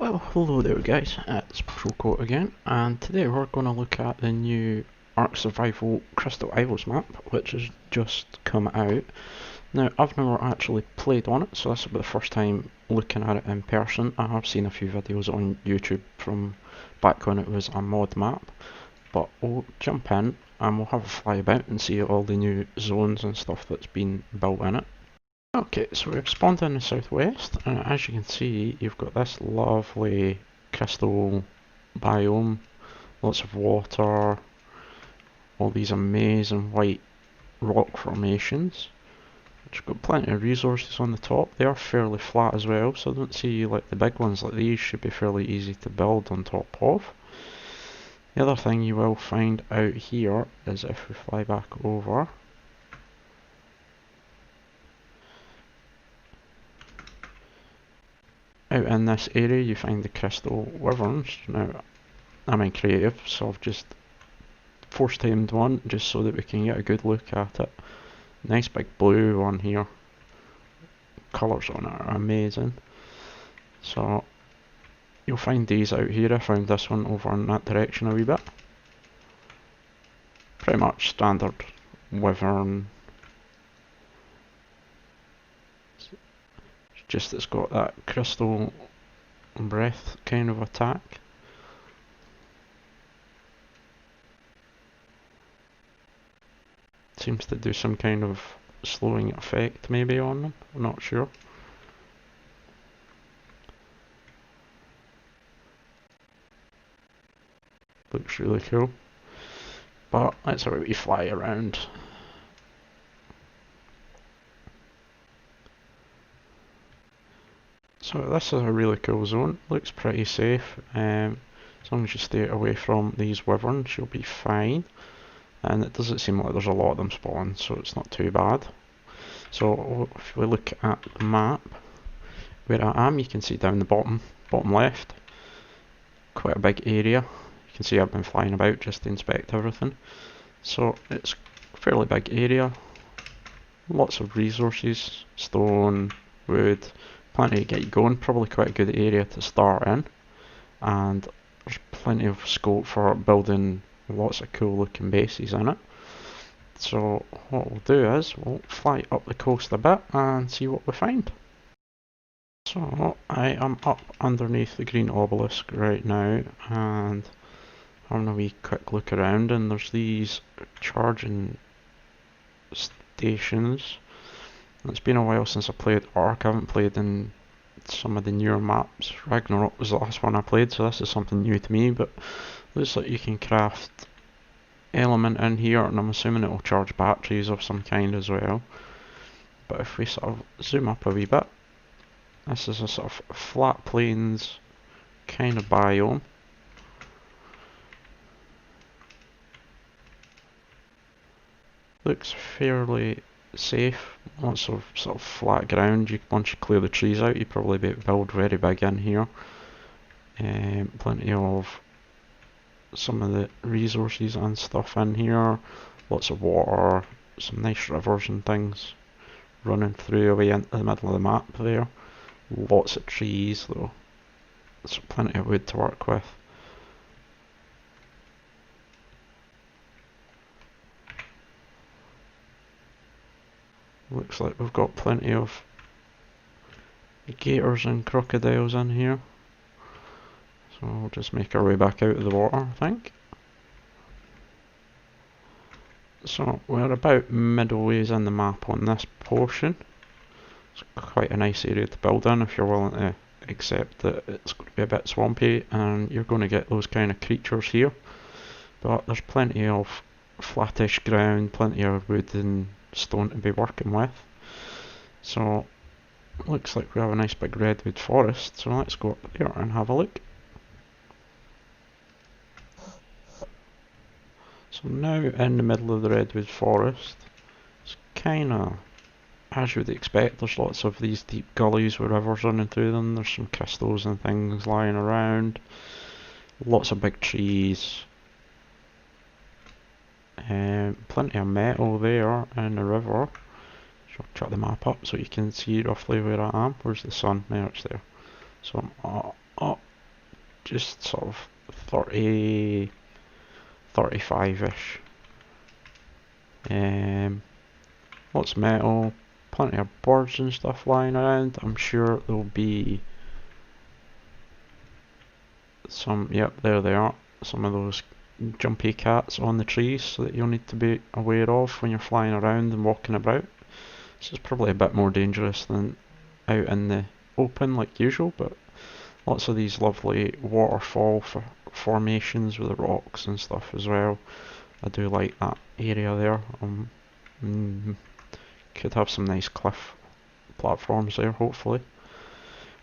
Well, hello there guys, it's Coat again, and today we're going to look at the new Ark Survival Crystal Isles map, which has just come out. Now, I've never actually played on it, so this will be the first time looking at it in person. I have seen a few videos on YouTube from back when it was a mod map, but we'll jump in and we'll have a fly about and see all the new zones and stuff that's been built in it. Okay, so we've spawned in the southwest, and as you can see, you've got this lovely crystal biome, lots of water, all these amazing white rock formations, which have got plenty of resources on the top. They are fairly flat as well, so I don't see like the big ones like these should be fairly easy to build on top of. The other thing you will find out here is if we fly back over, out in this area you find the crystal wyverns. Now, I'm in creative, so I've just force tamed one just so that we can get a good look at it. Nice big blue one here. Colours on it are amazing. So you'll find these out here. I found this one over in that direction a wee bit. Pretty much standard wyvern. Just it's got that crystal breath kind of attack. Seems to do some kind of slowing effect maybe on them, I'm not sure. Looks really cool. But let's have a wee fly around. So this is a really cool zone, looks pretty safe. As long as you stay away from these wyverns you'll be fine. And it doesn't seem like there's a lot of them spawning, so it's not too bad. So if we look at the map, where I am, you can see down the bottom left, quite a big area. You can see I've been flying about just to inspect everything. So it's a fairly big area, lots of resources, stone, wood, plenty to get you going, probably quite a good area to start in. And there's plenty of scope for building lots of cool looking bases in it. So what we'll do is we'll fly up the coast a bit and see what we find. So I am up underneath the green obelisk right now and having a wee quick look around, and there's these charging stations. It's been a while since I played Ark. I haven't played in some of the newer maps. Ragnarok was the last one I played, so this is something new to me, but looks like you can craft element in here, and I'm assuming it will charge batteries of some kind as well. But if we sort of zoom up a wee bit, this is a sort of flat plains kind of biome. Looks fairly safe, lots of sort of flat ground. Once you clear the trees out, you probably build very big in here. Plenty of some of the resources and stuff in here, lots of water, some nice rivers and things running through away into the middle of the map there. Lots of trees though, so plenty of wood to work with. Looks like we've got plenty of gators and crocodiles in here. So we'll just make our way back out of the water, I think. So we're about middle ways in the map on this portion. It's quite a nice area to build in if you're willing to accept that it's going to be a bit swampy and you're going to get those kind of creatures here. But there's plenty of flattish ground, plenty of wood and stone to be working with. So looks like we have a nice big redwood forest, so let's go up there and have a look. So now in the middle of the redwood forest, it's kinda as you would expect. There's lots of these deep gullies with rivers running through them. There's some crystals and things lying around, lots of big trees, plenty of metal there in the river. I'll chuck the map up so you can see roughly where I am. Where's the sun? There, it's there. So I'm up just sort of 30, 35-ish. Lots of metal, plenty of birds and stuff lying around. I'm sure there'll be some, yep, there they are, some of those jumpy cats on the trees that you'll need to be aware of when you're flying around and walking about. This is probably a bit more dangerous than out in the open like usual, but lots of these lovely waterfall formations with the rocks and stuff as well. I do like that area there. Could have some nice cliff platforms there, hopefully.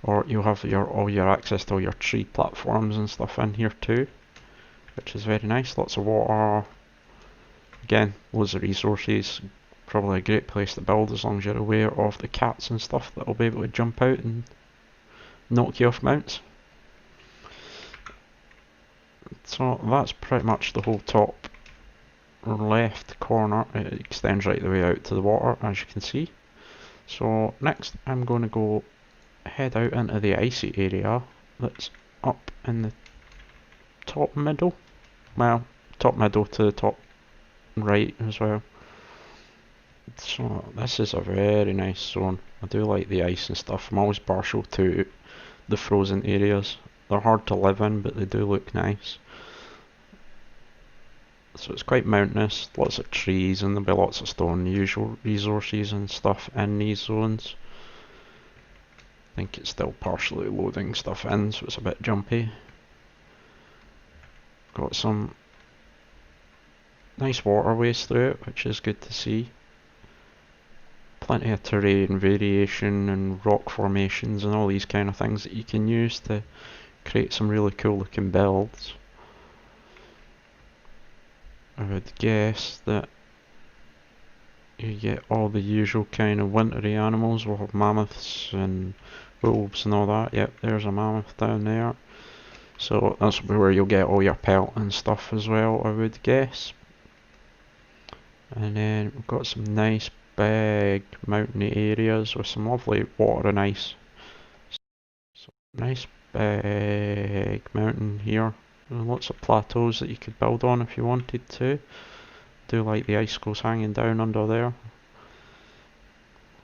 Or you'll have all your access to all your tree platforms and stuff in here too, which is very nice. Lots of water. Again, loads of resources. Probably a great place to build as long as you're aware of the cats and stuff that will be able to jump out and knock you off mounts. So that's pretty much the whole top left corner. It extends right the way out to the water, as you can see. So next I'm going to go head out into the icy area that's up in the top middle. Well, top middle to the top right as well. So this is a very nice zone. I do like the ice and stuff. I'm always partial to the frozen areas. They're hard to live in, but they do look nice. So it's quite mountainous, lots of trees, and there'll be lots of stone, usual resources and stuff in these zones. I think it's still partially loading stuff in, so it's a bit jumpy. Got some nice waterways through it, which is good to see. Plenty of terrain variation and rock formations and all these kind of things that you can use to create some really cool looking builds. I would guess that you get all the usual kind of wintry animals. We'll have mammoths and wolves and all that. Yep, there's a mammoth down there. So that's where you'll get all your pelt and stuff as well, I would guess. And then we've got some nice big mountainy areas with some lovely water and ice. So nice big mountain here. And lots of plateaus that you could build on if you wanted to. Do like the icicles hanging down under there.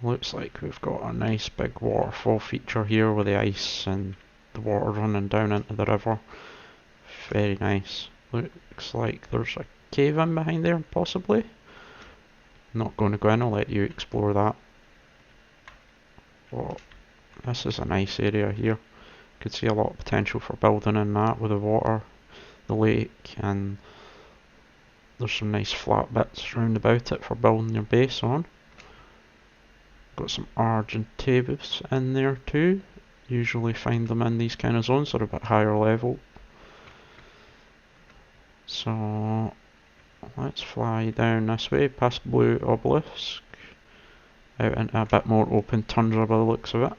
Looks like we've got a nice big waterfall feature here with the ice and the water running down into the river. Very nice. Looks like there's a cave in behind there, possibly. Not going to go in, I'll let you explore that. But this is a nice area here. Could see a lot of potential for building in that with the water, the lake, and there's some nice flat bits round about it for building your base on. Got some Argentavis in there too. Usually find them in these kind of zones, they're a bit higher level. So let's fly down this way, past Blue Obelisk, out into a bit more open tundra by the looks of it.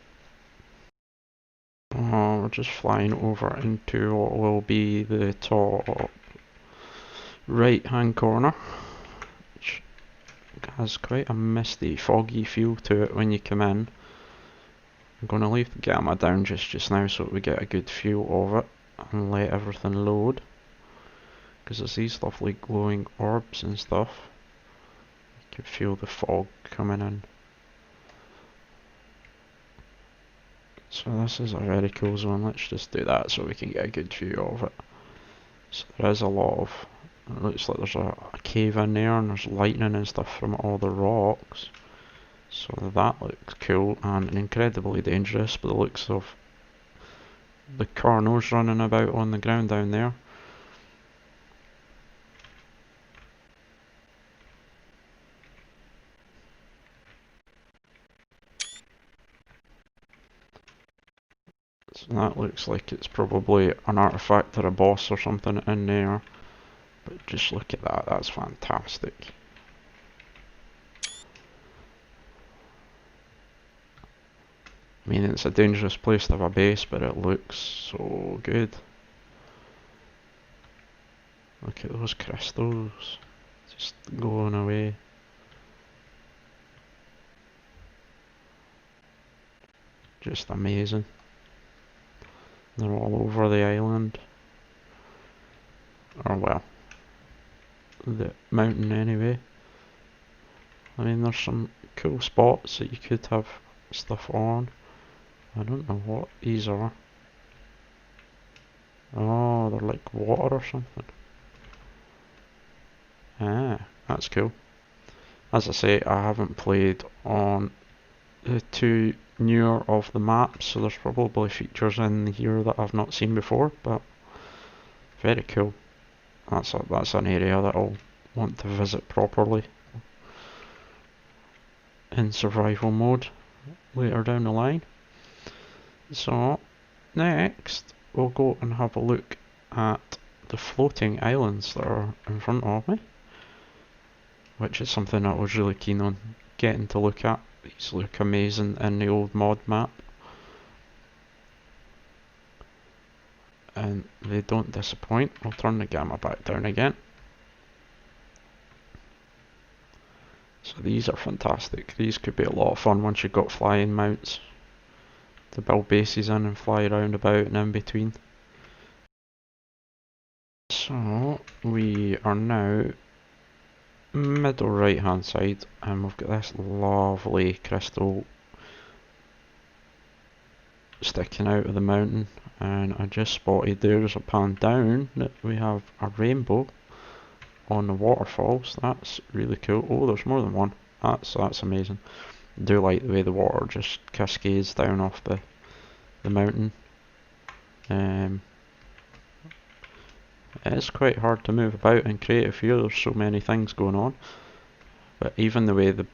We're just flying over into what will be the top right hand corner, which has quite a misty, foggy feel to it when you come in. I'm going to leave the gamma down just now so that we get a good feel of it and let everything load, because there's these lovely glowing orbs and stuff. You can feel the fog coming in. So this is a very cool zone. Let's just do that so we can get a good view of it. So there is a lot of, it looks like there's a cave in there and there's lightning and stuff from all the rocks. So that looks cool and incredibly dangerous by the looks of the Carnos running about on the ground down there. So that looks like it's probably an artifact or a boss or something in there. But just look at that, that's fantastic. I mean, it's a dangerous place to have a base, but it looks so good. Look at those crystals, just going away. Just amazing. They're all over the island. Or well, the mountain anyway. I mean, there's some cool spots that you could have stuff on. I don't know what these are. Oh, they're like water or something. Ah, that's cool. As I say, I haven't played on the two newer of the maps, so there's probably features in here that I've not seen before, but very cool. That's an area that I'll want to visit properly in survival mode later down the line. So next we'll go and have a look at the floating islands that are in front of me, which is something I was really keen on getting to look at. These look amazing in the old mod map, and they don't disappoint. I'll turn the gamma back down again. So these are fantastic. These could be a lot of fun once you've got flying mounts to build bases in and fly around about and in between. So we are now middle right hand side, and we've got this lovely crystal sticking out of the mountain, and I just spotted there as I pan down that we have a rainbow on the waterfalls. That's really cool. Oh, there's more than one. That's amazing. I do like the way the water just cascades down off the mountain. It's quite hard to move about and creative here. There's so many things going on, but even the way the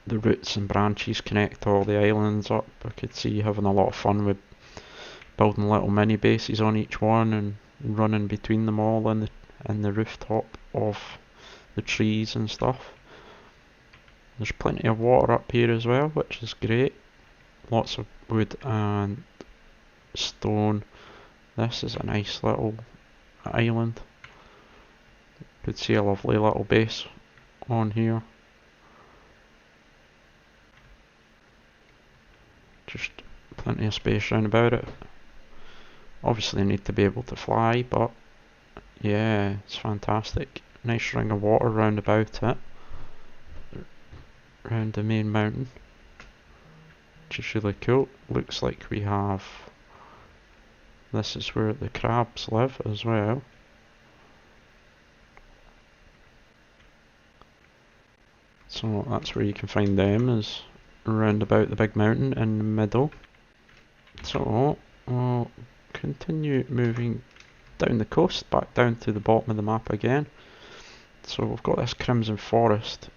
roots and branches connect all the islands up, I could see you having a lot of fun with building little mini bases on each one and running between them all in the rooftop of the trees and stuff. There's plenty of water up here as well, which is great. Lots of wood and stone. This is a nice little island. Could see a lovely little base on here. Just plenty of space round about it. Obviously need to be able to fly, but yeah, it's fantastic. Nice ring of water round about it, round the main mountain, which is really cool. Looks like we have, this is where the crabs live as well. So that's where you can find them, is round about the big mountain in the middle. So we'll continue moving down the coast, back down to the bottom of the map again. So we've got this Crimson Forest.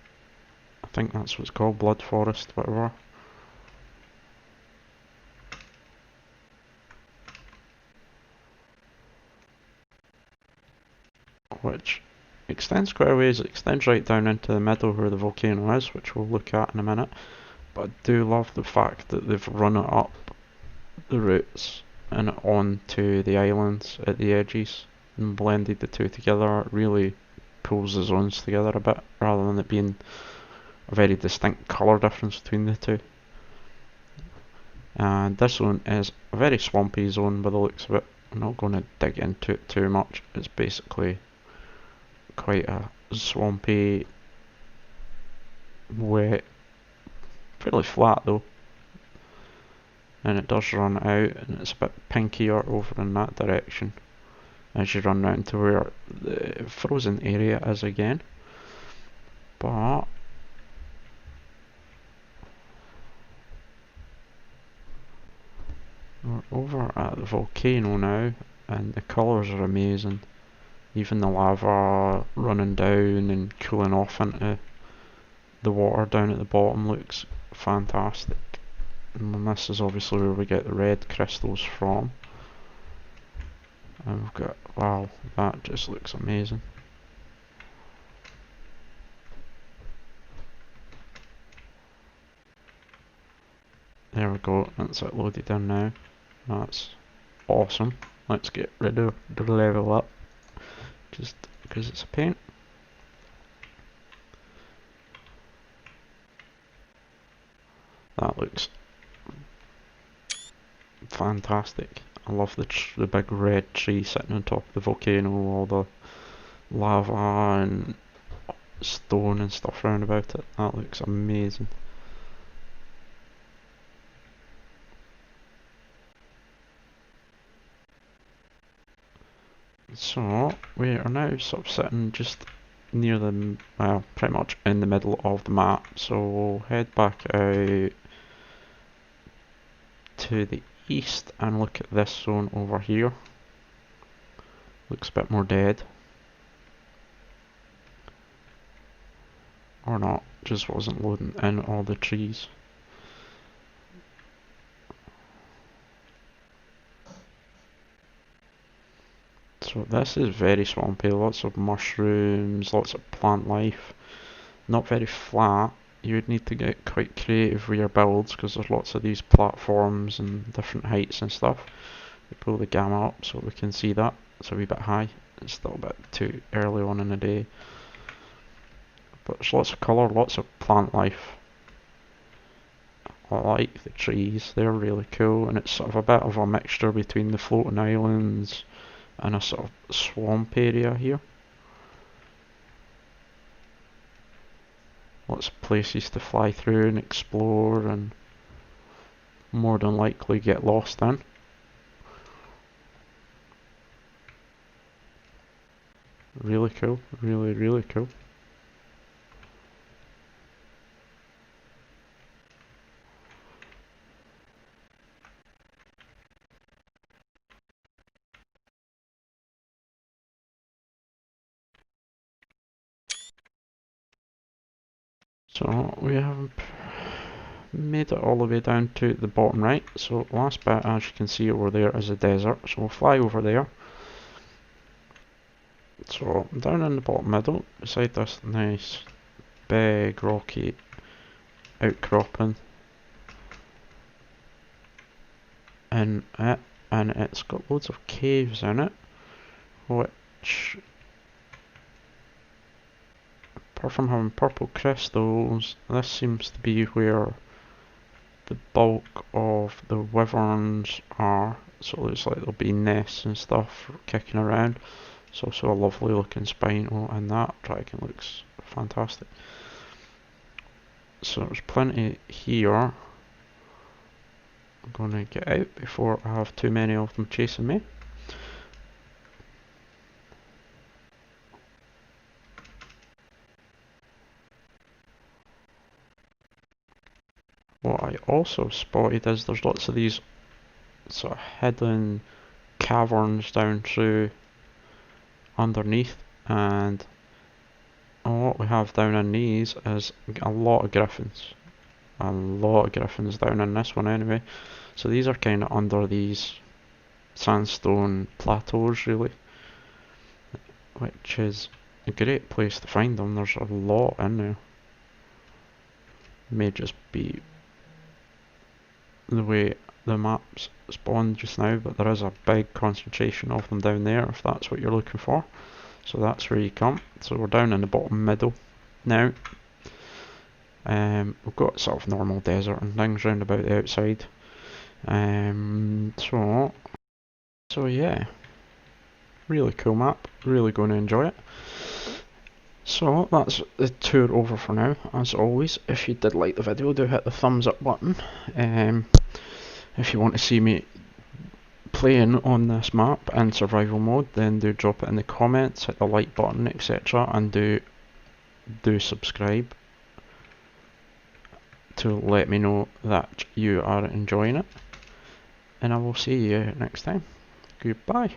I think that's what it's called, Blood Forest, whatever. Which extends quite a ways. It extends right down into the middle where the volcano is, which we'll look at in a minute. But I do love the fact that they've run it up the roots and onto the islands at the edges and blended the two together. It really pulls the zones together a bit, rather than it being a very distinct colour difference between the two. And this zone is a very swampy zone by the looks of it. I'm not going to dig into it too much. It's basically quite a swampy, wet, fairly flat though, and it does run out, and it's a bit pinkier over in that direction as you run round to where the frozen area is again. But we're over at the volcano now, and the colours are amazing. Even the lava running down and cooling off into the water down at the bottom looks fantastic. And this is obviously where we get the red crystals from. And we've got, wow, that just looks amazing. There we go, that's it loaded in now. That's awesome. Let's get rid of the level up, just because it's a pain. That looks fantastic. I love the big red tree sitting on top of the volcano, all the lava and stone and stuff around about it. That looks amazing. So we are now sort of sitting just near the, well, pretty much in the middle of the map. So we'll head back out to the east and look at this zone over here. Looks a bit more dead. Or not, just wasn't loading in all the trees. So this is very swampy, lots of mushrooms, lots of plant life. Not very flat. You would need to get quite creative with your builds because there's lots of these platforms and different heights and stuff. We pull the gamma up so we can see that. It's a wee bit high. It's still a bit too early on in the day. But there's lots of colour, lots of plant life. I like the trees, they're really cool, and it's sort of a bit of a mixture between the floating islands and a sort of swamp area here. Lots of places to fly through and explore and more than likely get lost in. Really cool, really cool. So we have made it all the way down to the bottom right. So last bit, as you can see over there, is a desert. So we'll fly over there. So down in the bottom middle, beside this nice big rocky outcropping in it, and it's got loads of caves in it, which, apart from having purple crystals, this seems to be where the bulk of the wyverns are. So it looks like there'll be nests and stuff kicking around. It's also a lovely looking spino, and that dragon looks fantastic. So there's plenty here. I'm going to get out before I have too many of them chasing me. What I also spotted is there's lots of these sort of hidden caverns down through underneath, and what we have down in these is a lot of griffins. A lot of griffins down in this one anyway. So these are kind of under these sandstone plateaus really, which is a great place to find them. There's a lot in there. May just be the way the map's spawned just now, but there is a big concentration of them down there if that's what you're looking for. So that's where you come. So we're down in the bottom middle now. We've got sort of normal desert and things round about the outside. So yeah, really cool map, really going to enjoy it. So that's the tour over for now. As always, if you did like the video, do hit the thumbs up button. If you want to see me playing on this map in survival mode, then do drop it in the comments, hit the like button, etc. and do subscribe to let me know that you are enjoying it. And I will see you next time. Goodbye.